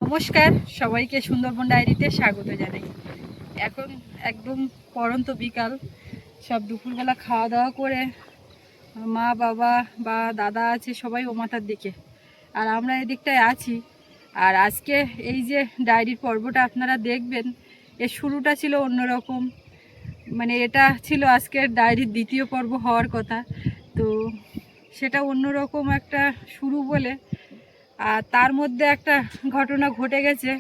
নমস্কার, সবাইকে সুন্দরবন ডায়েরিতে স্বাগত জানাই। এখন একদম পড়ন্ত বিকাল, সব দুপুরবেলা খাওয়া দাওয়া করে মা বাবা বা দাদা আছে সবাই ও মাথার দিকে, আর আমরা এদিকটায় আছি। আর আজকে এই যে ডায়েরির পর্বটা আপনারা দেখবেন, এর শুরুটা ছিল অন্যরকম। মানে এটা ছিল আজকের ডায়েরির দ্বিতীয় পর্ব হওয়ার কথা, তো সেটা অন্যরকম একটা শুরু বলে, আর তার মধ্যে একটা ঘটনা ঘটে গেছে,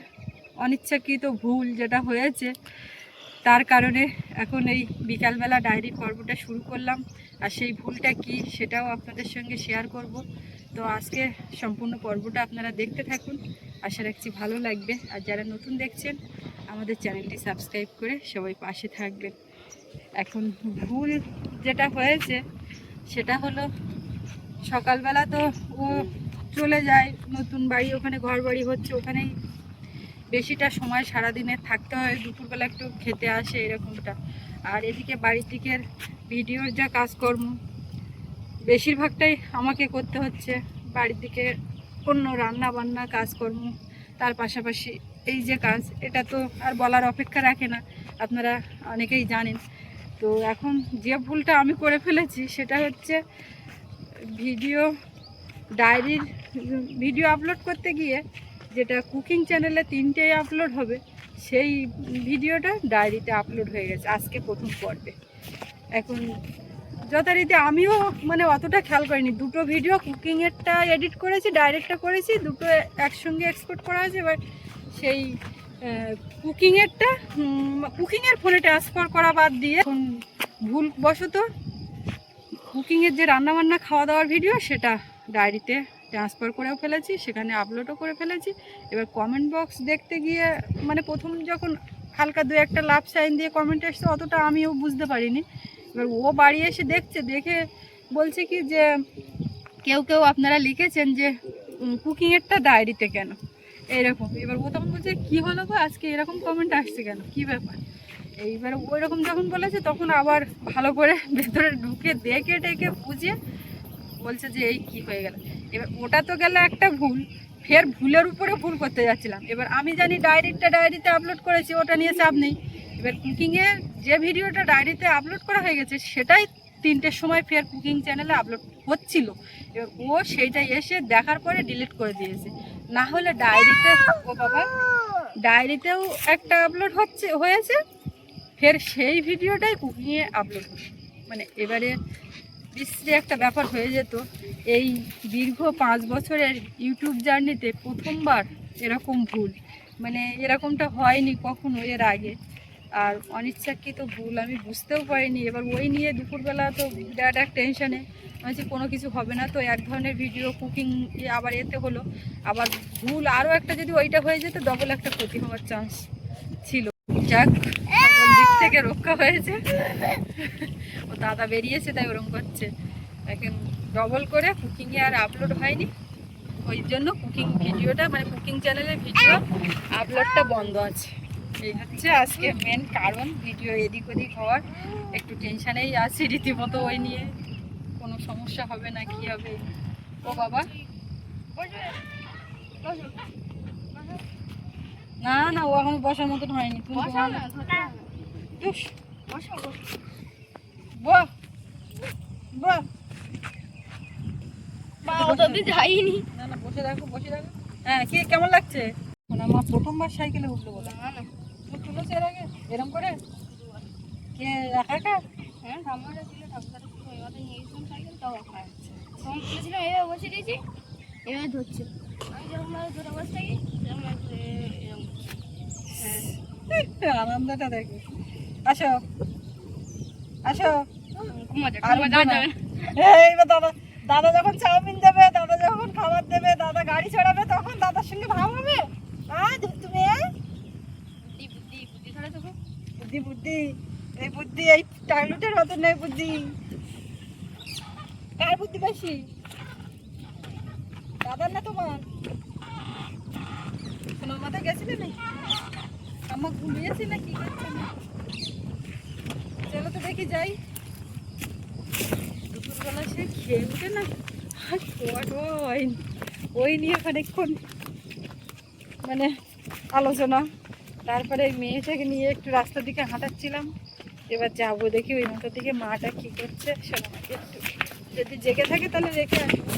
অনিচ্ছাকৃত ভুল যেটা হয়েছে, তার কারণে এখন এই বিকালবেলা ডায়েরি পর্বটা শুরু করলাম। আর সেই ভুলটা কি সেটাও আপনাদের সঙ্গে শেয়ার করব। তো আজকে সম্পূর্ণ পর্বটা আপনারা দেখতে থাকুন, আশা রাখছি ভালো লাগবে। আর যারা নতুন দেখছেন আমাদের চ্যানেলটি সাবস্ক্রাইব করে সবাই পাশে থাকবেন। এখন ভুল যেটা হয়েছে সেটা হলো, সকালবেলা তো ও চলে যায় নতুন বাড়ি, ওখানে ঘর বাড়ি হচ্ছে, ওখানেই বেশিটা সময় সারাদিনে থাকতে হয়, দুপুরবেলা একটু খেতে আসে এরকমটা। আর এদিকে বাড়ির দিকের ভিডিওর যা কাজকর্ম বেশিরভাগটাই আমাকে করতে হচ্ছে, বাড়ির দিকে অন্য রান্না বান্না কাজকর্ম, তার পাশাপাশি এই যে কাজ, এটা তো আর বলার অপেক্ষা রাখে না, আপনারা অনেকেই জানেন। তো এখন যে ভুলটা আমি করে ফেলেছি সেটা হচ্ছে, ডায়েরির ভিডিও আপলোড করতে গিয়ে যেটা কুকিং চ্যানেলে 3টেই আপলোড হবে, সেই ভিডিওটা ডায়েরিতে আপলোড হয়ে গেছে আজকে প্রথম পর্বে। এখন যথারীতি আমিও মানে অতটা খেয়াল করিনি, দুটো ভিডিও কুকিংয়েরটা এডিট করেছি, ডাইরেক্টটা করেছি, দুটো একসঙ্গে এক্সপোর্ট করা আছে। এবার সেই কুকিংয়ের ফোনে ট্রান্সফার করা বাদ দিয়ে এখন ভুলবশত কুকিংয়ের যে রান্নাবান্না খাওয়া দাওয়ার ভিডিও সেটা ডায়েরিতে ট্রান্সফার করেও ফেলেছি, সেখানে আপলোডও করে ফেলেছি। এবার কমেন্ট বক্স দেখতে গিয়ে মানে প্রথম যখন হালকা দু একটা লাভ সাইন দিয়ে কমেন্ট এসছে, অতটা আমিও বুঝতে পারিনি। এবার ও বাড়ি এসে দেখে বলছে কি যে কেউ আপনারা লিখেছেন যে কুকিংয়েরটা ডায়েরিতে কেন এইরকম। এবার ও তখন বলছে কী হলো গো, আজকে এরকম কমেন্ট আসছে কেন, কী ব্যাপার। এইবার ওই রকম যখন বলেছে তখন আবার ভালো করে ভেতরে ঢুকে দেখে বুঝে বলছে যে এই কি হয়ে গেল। এবার ওটা তো গেল একটা ভুল, ফের ভুলের উপরে ভুল করতে যাচ্ছিলাম। এবার আমি জানি ডায়েরিতে আপলোড করেছি, ওটা নিয়ে চাপ নেই। এবার কুকিংয়ে যে ভিডিওটা ডায়েরিতে আপলোড করা হয়ে গেছে সেটাই 3টের সময় ফের কুকিং চ্যানেলে আপলোড হচ্ছিল। এবার ও সেইটাই এসে দেখার পরে ডিলিট করে দিয়েছে, না হলে ডায়েরিতেও একটা আপলোড হয়েছে, ফের সেই ভিডিওটাই কুকিংয়ে আপলোড হচ্ছে। মানে এবারে বিশ্রী একটা ব্যাপার হয়ে যেত। এই দীর্ঘ 5 বছরের ইউটিউব জার্নিতে প্রথমবার এরকম ভুল, মানে এরকমটা হয়নি কখনো এর আগে। আর অনিচ্ছাকৃত ভুল, আমি বুঝতেও পারিনি। এবার ওই নিয়ে দুপুরবেলা তো বিরাট এক টেনশানে, আমি কোনো কিছু হবে না, তো এক ধরনের ভিডিও কুকিং আবার এতে হলো, আবার ভুল আরও একটা যদি ওইটা হয়ে যেত ডবল একটা ক্ষতি হওয়ার চান্স ছিল। যাক, সকল দিক থেকে রক্ষা হয়েছে। ও দাদা বেরিয়েছে তাই ওরকম করছে। এখন ডবল করে কুকিংয়ে আর আপলোড হয়নি, ওই জন্য কুকিং ভিডিওটা মানে কুকিং চ্যানেলের ভিডিও আপলোডটা বন্ধ আছে। এই হচ্ছে আজকে মেন কারণ ভিডিও এদিক ওদিক হওয়ার। একটু টেনশানেই আছি রীতিমতো, ওই নিয়ে কোনো সমস্যা হবে না কি হবে। ও বাবা, না ও এখন বসার মতন হয়নি। তুমি যাইনি, না বসে রাখো। হ্যাঁ, কি কেমন লাগছে? আমার প্রথমবার সাইকেলে উঠলো বলে। তুমি তুলেছো এর আগে এরকম করে? কে একা? হ্যাঁ, ঠাম্মারা ছিল, ঠাকুরদারা ছিল, এবারে নিয়ে গেছিলাম সাইকেল, তাও একা আছে। ফোন তুলেছিলাম, এভাবে বসে দিয়েছি, এভাবে ধরছে। আমি যখন ধরে বসে থাকি আনন্দটা দেখো। আসো এইবার দাদা যখন চাউমিন দেবে, দাদা যখন খাবার দেবে, দাদা গাড়ি ছড়াবে, তখন দাদার সঙ্গে ভাব হবে। তুমি বুদ্ধি এই বুদ্ধি এই টাইলুটের মতন নেই বুদ্ধি। কার বুদ্ধি বেশি, দাদার না তোমার? তোমার মাথায় গেছিলে নাকি? আমার ঘুমিয়েছি না কি করছে না? চলো তো দেখি যাই। দুপুরবেলা সে খেয়ে উঠে না, আর ওই নিয়ে খানিকক্ষণ মানে আলোচনা। তারপরে এই মেয়েটাকে নিয়ে একটু রাস্তার দিকে হাঁটাচ্ছিলাম। এবার যাবো দেখি ওই মতো দিকে মাটা কি করছে সোনামাকে একটু যদি জেগে থাকে তাহলে রেখে আসবো,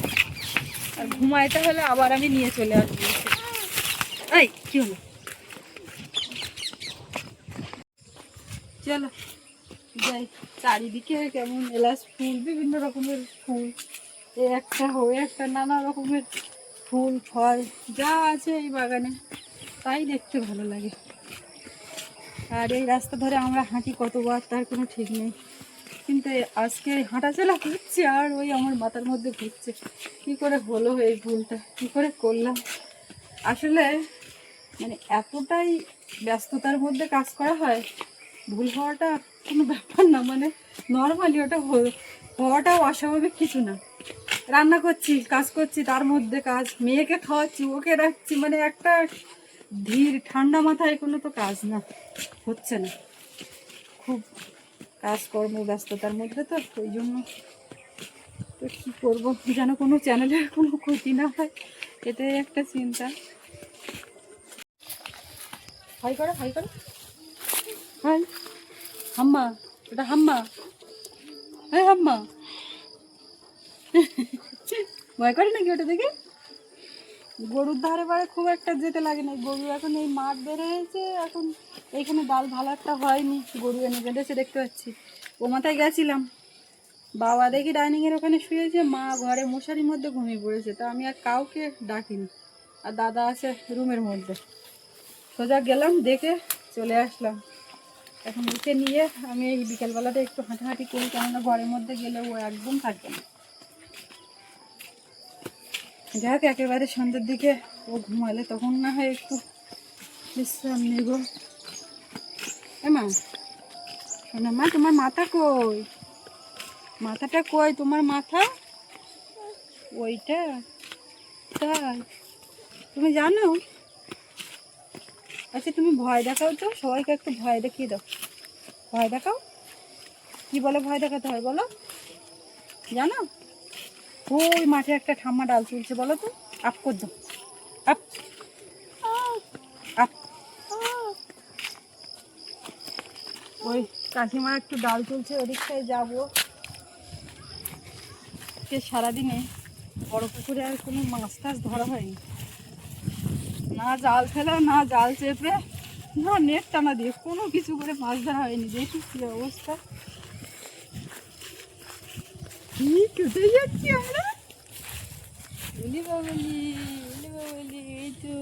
আর ঘুমাইতে হলে আবার আমি নিয়ে চলে আসবো। এই কি হলো, চলো যাই। চারিদিকে কেমন এলাচ ফুল, বিভিন্ন রকমের ফুল, এ একটা হয়ে একটা, নানা রকমের ফুল ফল যা আছে এই বাগানে, তাই দেখতে ভালো লাগে। আর এই রাস্তা ধরে আমরা হাঁটি কতবার তার কোনো ঠিক নেই, কিন্তু আজকে হাঁটাচলা করছি আর ওই আমার মাথার মধ্যে ঘুরছে কী করে হলো এই ভুলটা, কী করে করলাম। আসলে মানে এতটাই ব্যস্ততার মধ্যে কাজ করা হয়, ভুল হওয়াটা কোনো ব্যাপার না, মানে নর্মালি ওটা হওয়াটাও অস্বাভাবিক কিছু না। রান্না করছি, কাজ করছি, তার মধ্যে কাজ, মেয়েকে খাওয়াচ্ছি, ওকে রাখছি, মানে একটা ধীর ঠান্ডা মাথায় কোনো তো কাজ না, হচ্ছে না। খুব কাজকর্ম ব্যস্ততার মধ্যে তো ওই জন্য। তো কী করবো, যেন কোনো চ্যানেলের কোনো ক্ষতি না হয়, এটাই একটা চিন্তা। হাই করো, হাই করো, হাই। হাম্মা, এটা হাম্মা, হ্যাঁ হাম্মা। ভয় করে নাকি ওটা দেখে? গরুর ধারে বারে খুব একটা যেতে লাগে না, গরু এখন এই মাঠ বের হয়েছে, এখন এইখানে ডাল ভালো একটা হয়নি, গরু এনে বেঁধেছে দেখতে পাচ্ছি। ও মাথায় গেছিলাম, বাবা দেখি ডাইনিংয়ের ওখানে শুয়েছে, মা ঘরে মশারির মধ্যে ঘুমিয়ে পড়েছে। তা আমি আর কাউকে ডাকিনি, আর দাদা আছে রুমের মধ্যে। সোজা গেলাম, দেখে চলে আসলাম। এখন উঠে নিয়ে আমি এই বিকেলবেলাটা একটু হাঁটাহাঁটি করি, কেননা ঘরের মধ্যে গেলে ও একদম থাকবে না। যাক, একেবারে সন্ধ্যের দিকে ও ঘুমালে তখন না হয় একটু বিশ্রাম নেব। মা, শোনো মা, তোমার মাথা কই? মাথাটা কই তোমার? মাথা ওইটা, তাই তুমি জানো? আচ্ছা তুমি ভয় দেখাও তো, সবাইকে একটু ভয় দেখিয়ে দাও, ভয় দেখাও। কি বলে ভয় দেখাতে হয় বলো, জানো? ওই মাঠে একটা ঠাম্মা ডাল তুলছে, বলো তো, আপ কর দাও, আপ আপ। ওই কাকিমা একটু ডাল তুলছে, ওদিকটায় যাবো। সারাদিনে বড় পুকুরে আর কোনো মাছ টাছ ধরা হয়নি, না জাল ফেলা, না জাল চেপে, না নেট টানা দিয়ে, কোনো কিছু করে মাছ ধরা হয়নি। দেখি কি অবস্থা, কি কোথায় যাচ্ছি আমরা? বলি বাবলি, বলি বাবলি, এই তো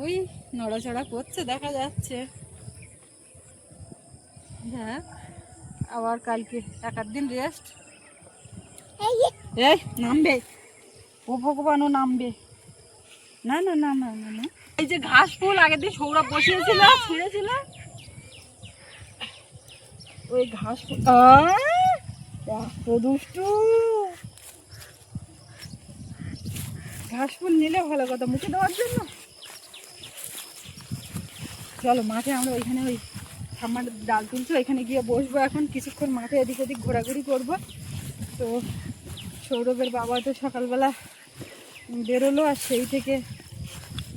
ওই নড়াচড়া করছে দেখা যাচ্ছে। হ্যাঁ, আবার কালকে এক আধ দিন রেস্ট। এই নামবে, ও ভগবান, ও নামবে না, না না না না না। এই যে ঘাস ফুল আগের দিন সৌরভ বসিয়েছিল, ছিঁড়েছিল ওই ঘাস ফুল। দুষ্টু, ঘাস ফুল নিলে ভালো কথা, মুখে দেওয়ার জন্য। চলো মাঠে, আমরা ওইখানে ওই ঠাম্মার ডাল তুলছি, ওইখানে গিয়ে বসবো এখন কিছুক্ষণ, মাঠে এদিক ওদিক ঘোরাঘুরি করবো। তো সৌরভের বাবা তো সকালবেলা বেরোলো, আর সেই থেকে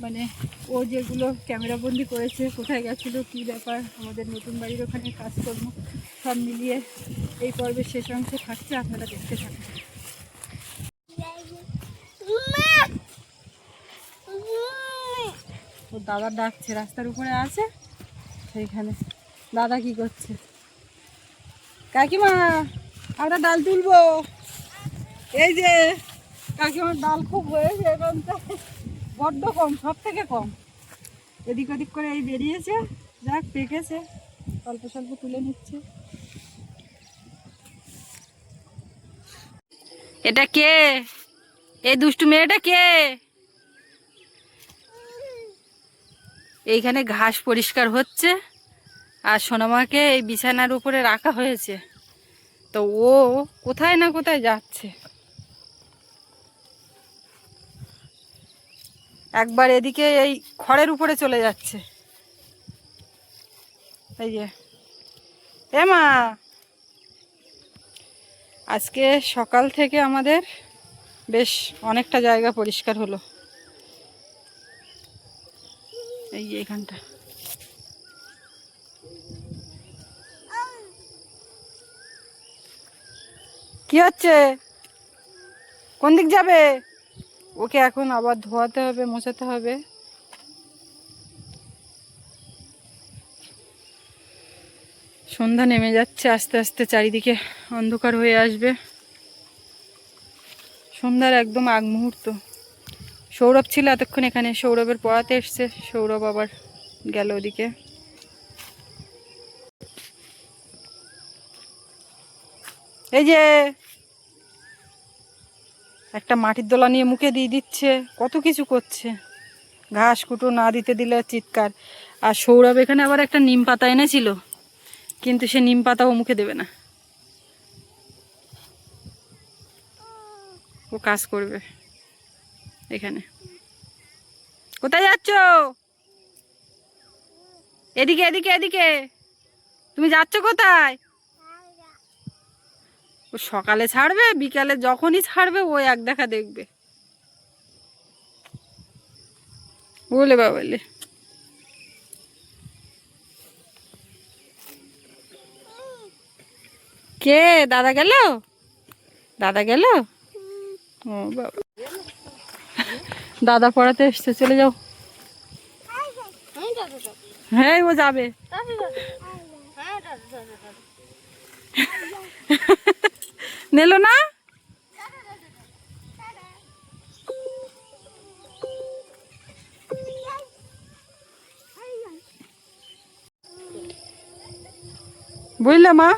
মানে ও যেগুলো ক্যামেরাবন্দি করেছে, কোথায় গেছিলো, কী ব্যাপার, আমাদের নতুন বাড়ির ওখানে কাজকর্ম সব মিলিয়ে এই পর্বের শেষ অংশে থাকছে, আপনারা দেখতে থাকুন। ও দাদা ডাকছে, রাস্তার উপরে আছে সেইখানে। দাদা কি করছে? কাকিমা, আমরা ডাল তুলবো। এই যে কাকিমার ডাল খুব হয়েছে, এখন তো বড্ড কম, সব থেকে কম, এদিক ওদিক করে এই বেরিয়েছে, যাক পেকেছে, অল্প স্বল্প তুলে নিচ্ছে। এটা কে? এই দুষ্টু মেয়েটা কে? এইখানে ঘাস পরিষ্কার হচ্ছে, আর সোনামাকে এই বিছানার উপরে রাখা হয়েছে, তো ও কোথায় না কোথায় যাচ্ছে। একবার এদিকে এই খড়ের উপরে চলে যাচ্ছে, এই যে। এ মা, আজকে সকাল থেকে আমাদের বেশ অনেকটা জায়গা পরিষ্কার হলো। এই যে এখানটা। কি হচ্ছে? কোন দিক যাবে? ওকে এখন আবার ধোয়াতে হবে, মোছাতে হবে। সন্ধ্যা নেমে যাচ্ছে আস্তে আস্তে, চারিদিকে অন্ধকার হয়ে আসবে। সন্ধ্যার একদম আগ মুহূর্ত। সৌরভ ছিল এতক্ষণ এখানে, সৌরভের পড়াতে এসছে, সৌরভ আবার গেল ওদিকে। এই যে একটা মাটির দোলা নিয়ে মুখে দিয়ে দিচ্ছে, কত কিছু করছে। ঘাস কুটো না দিতে দিলে চিৎকার। আর সৌরভ এখানে আবার একটা নিম পাতা এনেছিল, কিন্তু সে নিম পাতাও মুখে দেবে না। ও কাজ করবে এখানে। কোথায় যাচ্ছ? এদিকে এদিকে এদিকে। তুমি যাচ্ছ কোথায়? ও সকালে ছাড়বে, বিকালে যখনই ছাড়বে ও এক দেখা দেখবে। বলে বাবালে। কে? দাদা গেল? দাদা গেল? ও বাবা, দাদা পড়াতে এসছে, চলে যাও। হ্যাঁ ও যাবে। নিল না? বুঝলে মা,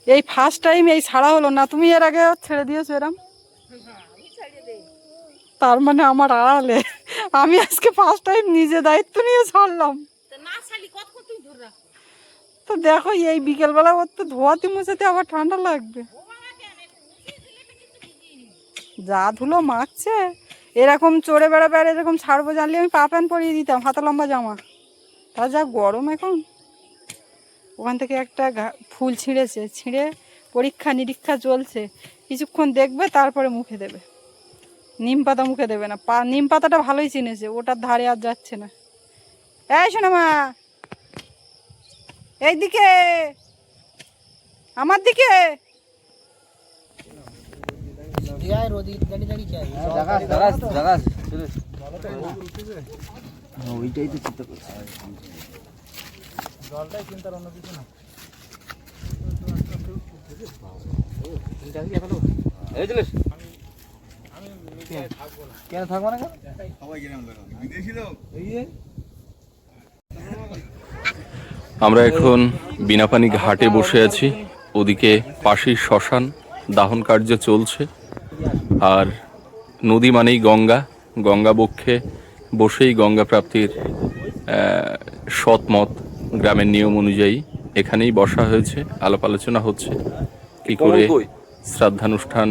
এই ফার্স্ট টাইম এই ছাড়া হলো না। তুমি এর আগে ছেড়ে দিয়েছো এরম? তার মানে আমার আড়ালে। আমি আজকে ফার্স্ট টাইম নিজে দায়িত্ব নিয়ে ছাড়লাম। তো দেখো এই বিকেলবেলা ওর তো ধোয়াতে মুছাতে আবার ঠান্ডা লাগবে। যা ধুলো মাখছে। এরকম চড়ে বেড়াবে, আর এরকম ছাড়বো জানলে আমি পা প্যান্ট পরিয়ে দিতাম, হাতা লম্বা জামা। তা যা গরম এখন। ওখান থেকে একটা ফুল ছিঁড়েছে, ছিঁড়ে পরীক্ষা নিরীক্ষা চলছে। কিছুক্ষণ দেখবে তারপরে মুখে দেবে। নিম পাতা মুখে দেবে না। নিম পাতাটা ভালোই চিনেছে, ওটার ধারে আর যাচ্ছে না। এই শোনো মা, এই দিকে, আমার দিকে। ওইটাই তো চিন্তা করছি। জলটাই চিন্তার, অন্য কিছু না। কেন থাকবো না? আমরা এখন বিনাপানি ঘাটে বসে আছি। ওদিকে পাশেই শ্মশান, দাহন কার্য চলছে। আর নদী মানেই গঙ্গা, গঙ্গা বক্ষে বসেই গঙ্গা প্রাপ্তির সৎমত গ্রামের নিয়ম অনুযায়ী এখানেই বসা হয়েছে। আলাপ আলোচনা হচ্ছে কি করে শ্রাদ্ধানুষ্ঠান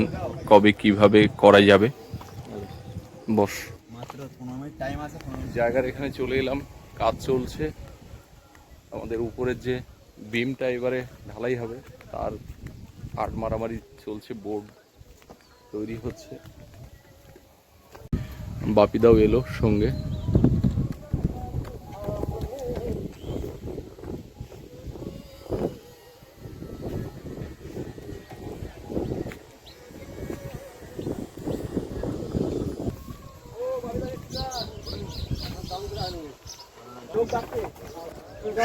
কবে কিভাবে করা যাবে। বস জায়গার এখানে চলে এলাম, কাজ চলছে। আমাদের উপরের যে বিমটা এবারে ঢালাই হবে, তার আট মারামারি চলছে, বোর্ড তৈরি হচ্ছে। বাপিদাও এলো সঙ্গে।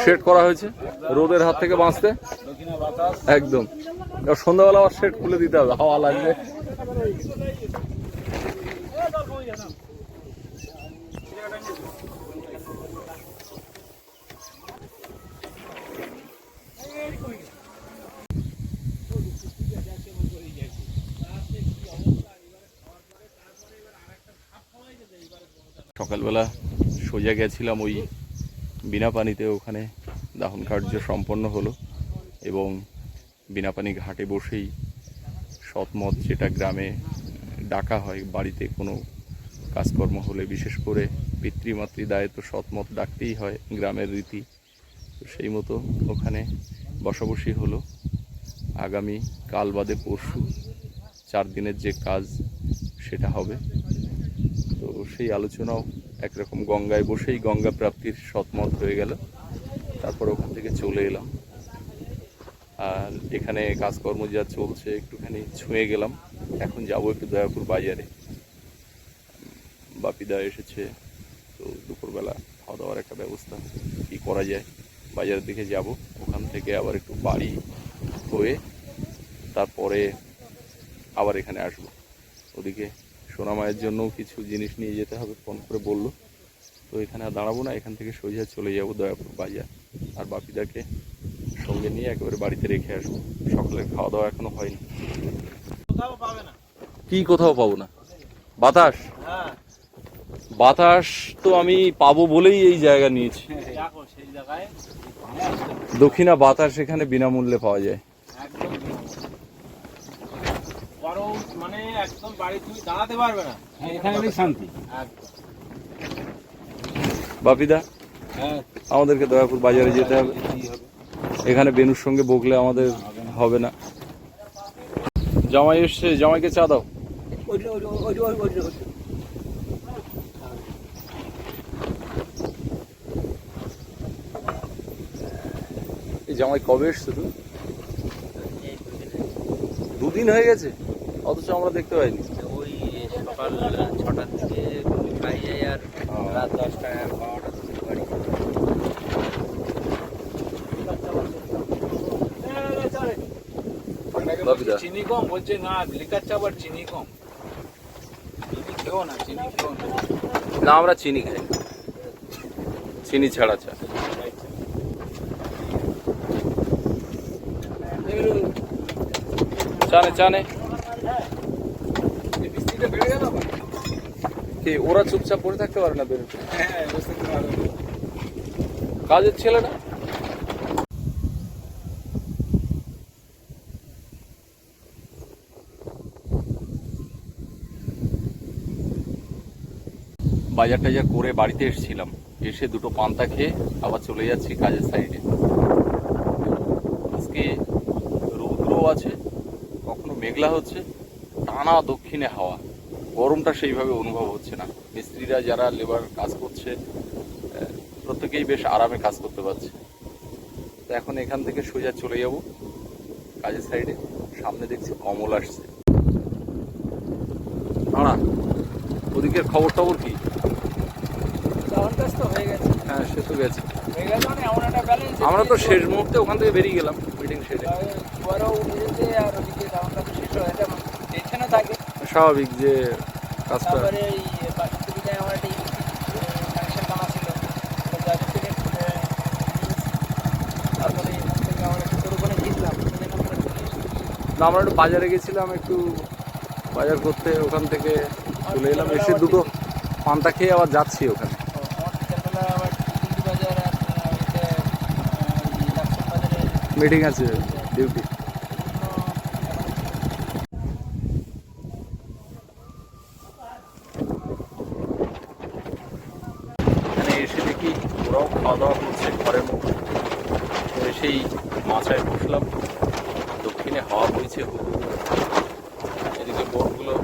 শেড করা হয়েছে রোদের হাত থেকে বাঁচতে একদম। সন্ধ্যাবেলা আবার শেড খুলে দিতে হবে, হাওয়া লাগবে। সকালবেলা সোজা গেছিলাম ওই বিনাপানিতে, ওখানে দাহন কার্য সম্পন্ন হলো এবং বিনাপানি ঘাটে বসেই সৎমত, যেটা গ্রামে ডাকা হয় বাড়িতে কোনো কাজকর্ম হলে, বিশেষ করে পিতৃমাতৃ দায়ে তো সৎমত ডাকতেই হয়, গ্রামের রীতি। তো সেই মতো ওখানে বসাবসি হলো। আগামী কাল বাদে পরশু 4 দিনের যে কাজ সেটা হবে। তো সেই আলোচনাও একরকম গঙ্গায় বসেই গঙ্গা প্রাপ্তির সৎমত হয়ে গেল। তারপর ওখান থেকে চলে এলাম। আর এখানে কাজকর্ম যা চলছে একটুখানি ছুঁয়ে গেলাম। এখন যাবো একটু দয়াপুর বাজারে, বাপিদা এসেছে, তো দুপুরবেলা খাওয়া দাওয়ার একটা ব্যবস্থা কী করা যায়, বাজারের দিকে যাব। ওখান থেকে আবার একটু বাড়ি হয়ে তারপরে আবার এখানে আসবো। ওদিকে সোনামায়ের জন্যও কিছু জিনিস নিয়ে যেতে হবে, ফোন করে বললো। তো এখানে আর দাঁড়াবো না, এখান থেকে সোজা চলে যাব দয়াপুর বাজার। আর বাপিদাকে সঙ্গে নিয়ে একেবারে বাড়িতে রেখে আসবো। সকালের খাওয়া দাওয়া এখনো হয়নি। কি কোথাও পাবো না? বাতাস? বাতাস তো আমি পাবো বলেই এই জায়গা নিয়েছি। দক্ষিণা বাতাস এখানে বিনামূল্যে পাওয়া যায়। মানে একদম বাড়ি তুমি দাঁড়াতে পারবে না, এখানে শান্তি। বাপিদা, আমাদেরকে দয়াপুর বাজারে যেতে হবে। এখানে বেনুর সঙ্গে বকলে আমাদের হবে না। জামাই এসছে, জামাইকে চা দাও। এই জামাই কবে এসছে? তো 2 দিন হয়ে গেছে, অথচ আমরা দেখতে পাইনি। ওই সকাল 6টার দিকে খাই যায় আর রাত 10টা 12টার দিকে বাড়ি। বাপিদা, চিনি কম বলছে, না লিকার চা আবার চিনি কম। চিনি খেও না, চিনি খেও না। না আমরা চিনি খাই, চিনি ছাড়া চা। চানে চানে বৃষ্টিটা বেড়ে গেল। কি ওরা চুপচাপ পড়ে থাকতে পারে না? বেরোতে হ্যাঁ, বুঝতে পারো। কাজের ছেলে না। বাজার টাজার করে বাড়িতে এসেছিলাম, এসে 2টো পান্তা খেয়ে আবার চলে যাচ্ছি কাজের সাইডে। আজকে রৌদ্র আছে, কখনো মেঘলা হচ্ছে, টানা দক্ষিণে হাওয়া। গরমটা সেইভাবে অনুভব হচ্ছে না। মিস্ত্রিরা যারা লেবার কাজ করছে প্রত্যেকেই বেশ আরামে কাজ করতে পারছে। তো এখন এখান থেকে সোজা চলে যাব কাজের সাইডে। সামনে দেখছি কমল আসছে। দাঁড়া, ওদিকের খবর টবর কি? হ্যাঁ, সে তো গেছে। আমরা তো শেষ মুহূর্তে ওখান থেকে বেরিয়ে গেলাম মিটিং সেরে। স্বাভাবিক যে কাজটা। না, আমরা একটু বাজারে গেছিলাম, একটু বাজার করতে, ওখান থেকে চলে এলাম। এসে 2টো পান্তা খেয়ে আবার যাচ্ছি ওখানে। মিটিং আছে, ডিউটি। এখানে এসে দেখি ওরাও খাওয়া দাওয়া করছে ঘরের মধ্যে। তো এসেই মাচায় বসলাম, দক্ষিণে হাওয়া বইছে। এদিকে বোর্ডগুলো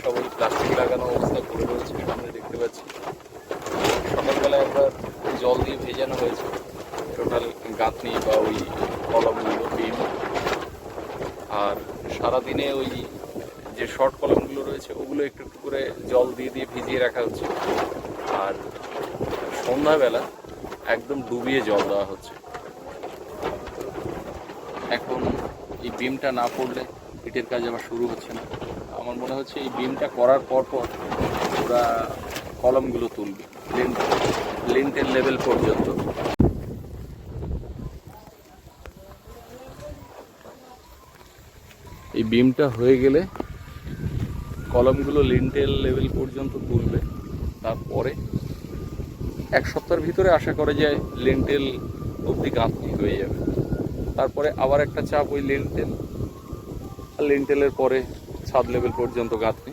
সব ওই প্লাস্টিক লাগানো অবস্থায় পড়ে রয়েছে, সামনে দেখতে পাচ্ছি। সকালবেলা একবার জল দিয়ে ভেজানো হয়েছে টোটাল গাঁথনি বা ওই কলমগুলো, বিম। আর সারাদিনে ওই যে শর্ট কলমগুলো রয়েছে ওগুলো একটু একটু করে জল দিয়ে দিয়ে ভিজিয়ে রাখা হচ্ছে। আর সন্ধ্যাবেলা একদম ডুবিয়ে জল দেওয়া হচ্ছে। এখন এই বিমটা না পড়লে ইটের কাজ আবার শুরু হচ্ছে না। আমার মনে হচ্ছে এই বিমটা করার পর পর ওরা কলমগুলো তুলবে লিন্টেল লেভেল পর্যন্ত। এই বিমটা হয়ে গেলে কলমগুলো লিন্টেল লেভেল পর্যন্ত তুলবে। তারপরে 1 সপ্তাহের ভিতরে আশা করা যায় লিন্টেল অবধি গাঁথনি হয়ে যাবে। তারপরে আবার একটা চাপ ওই লিন্টেল, আর লিন্টেলের পরে ছাদ লেভেল পর্যন্ত গাঁথনি।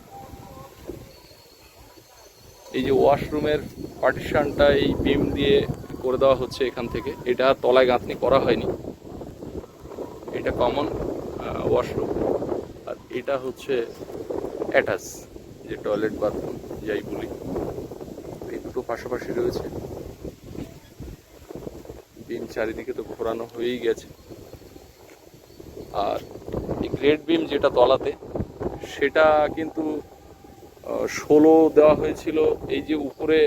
এই যে ওয়াশরুমের পার্টিশনটা এই বিম দিয়ে করে দেওয়া হচ্ছে এখান থেকে। এটা তলায় গাঁথনি করা হয়নি, এটা কমন ওয়াশরুম। আর এটা হচ্ছে অ্যাটাচ, যে টয়লেট বাথরুম যাই বলি। এই পাশাপাশি রয়েছে। বিম চারিদিকে তো ঘোরানো হয়েই গেছে। আর এই গ্রেড বিম যেটা তলাতে, সেটা কিন্তু 16 দেওয়া হয়েছিল। এই যে উপরে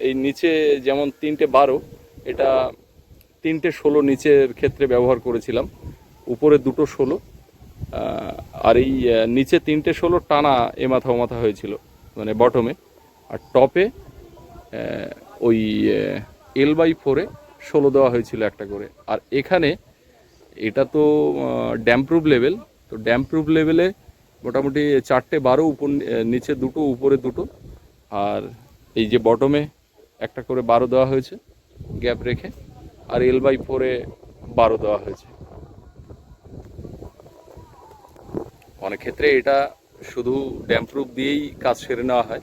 এই নিচে যেমন 3টে 12, এটা 3টে 16 নিচের ক্ষেত্রে ব্যবহার করেছিলাম, উপরে 2টো 16, আর এই নিচে 3টে 16 টানা এ মাথা ও মাথা হয়েছিল মানে বটমে। আর টপে ওই L/4-এ 16 দেওয়া হয়েছিল একটা করে। আর এখানে এটা তো ড্যাম্পপ্রুফ লেভেল, তো ড্যাম্পপ্রুফ লেভেলে মোটামুটি 4টে 12, উপর নিচে 2টো উপরে 2টো, আর এই যে বটমে একটা করে 12 দেওয়া হয়েছে গ্যাপ রেখে, আর L/4-এ 12 দেওয়া হয়েছে। অনেক ক্ষেত্রে এটা শুধু ড্যাম্পপ্রুফ দিয়েই কাজ সেরে নেওয়া হয়,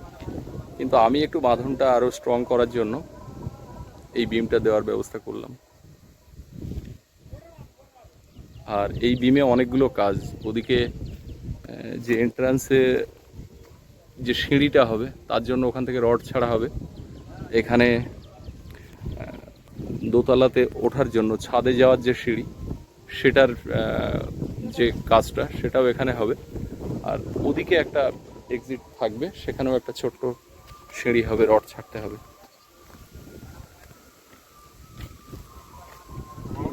কিন্তু আমি একটু বাঁধনটা আরও স্ট্রং করার জন্য এই বিমটা দেওয়ার ব্যবস্থা করলাম। আর এই বিমে অনেকগুলো কাজ। ওদিকে যে এন্ট্রান্সে যে সিঁড়িটা হবে তার জন্য ওখান থেকে রড ছাড়া হবে। এখানে দোতলাতে ওঠার জন্য ছাদে যাওয়ার যে সিঁড়ি, সেটার যে কাজটা সেটাও এখানে হবে। আর ওদিকে একটা এক্সিট থাকবে, সেখানেও একটা ছোট্ট সিঁড়ি হবে, রড ছাড়তে হবে।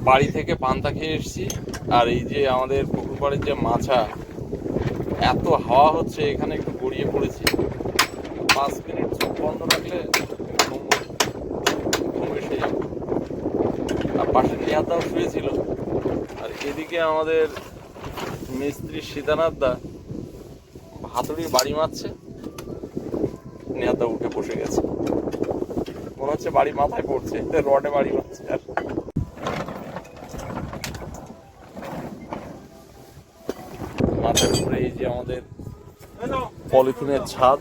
বাড়ি থেকে পান্তা খেয়ে এসেছি। আর এই যে আমাদের পুকুর পাড়ের যে মাছা, এত হাওয়া হচ্ছে এখানে, একটু গড়িয়ে পড়েছি। 5 মিনিট চোখ বন্ধ রাখলে ঘুম এসে যাবে। আর পাশে নিহাতদাও শুয়েছিল। আর এদিকে আমাদের মিস্ত্রি সীতানাথদা হাতুড়ির বাড়ি মারছে, নিহাতদা উঠে বসে গেছে, মনে হচ্ছে বাড়ি মাথায় পড়ছে, রডে বাড়ি মারছে। আর মাথার উপরে এই যে আমাদের পলিথিনের ছাদ,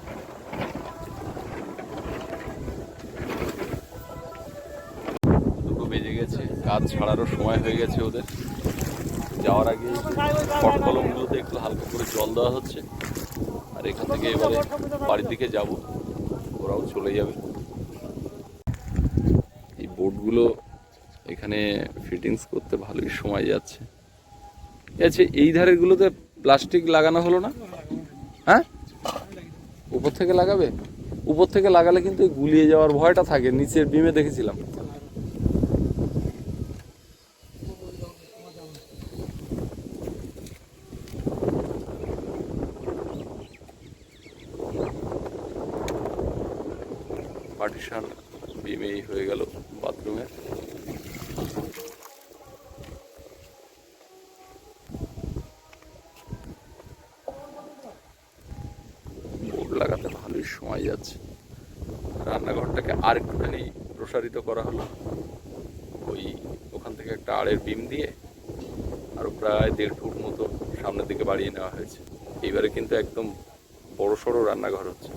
দুটো বেজে গেছে, কাজ ছাড়ারও সময় হয়ে গেছে ওদের। যাওয়ার আগে পট কলমগুলোতে একটু হালকা করে জল দেওয়া হচ্ছে। আর এখান থেকে এবারে বাড়ির দিকে যাব, ওরাও চলে যাবে। এই বোর্ডগুলো এখানে ফিটিংস করতে ভালোই সময় যাচ্ছে। আচ্ছা, এই ধারেরগুলোতে প্লাস্টিক লাগানো হলো না? হ্যাঁ, উপর থেকে লাগাবে? উপর থেকে লাগালে কিন্তু গুলিয়ে যাওয়ার ভয়টা থাকে, নিচের বিমে দেখেছিলাম। পার্টিশন বিমেই হয়ে গেল বাথরুমের। বোর্ড লাগাতে ভালোই সময় যাচ্ছে। রান্নাঘরটাকে আর একটুখানি প্রসারিত করা হলো, ওখান থেকে একটা আড়ের বিম দিয়ে আরো প্রায় 1.5 ফুট মতো সামনের দিকে বাড়িয়ে নেওয়া হয়েছে। এইবারে কিন্তু একদম বড় সড়ো রান্নাঘর হচ্ছে।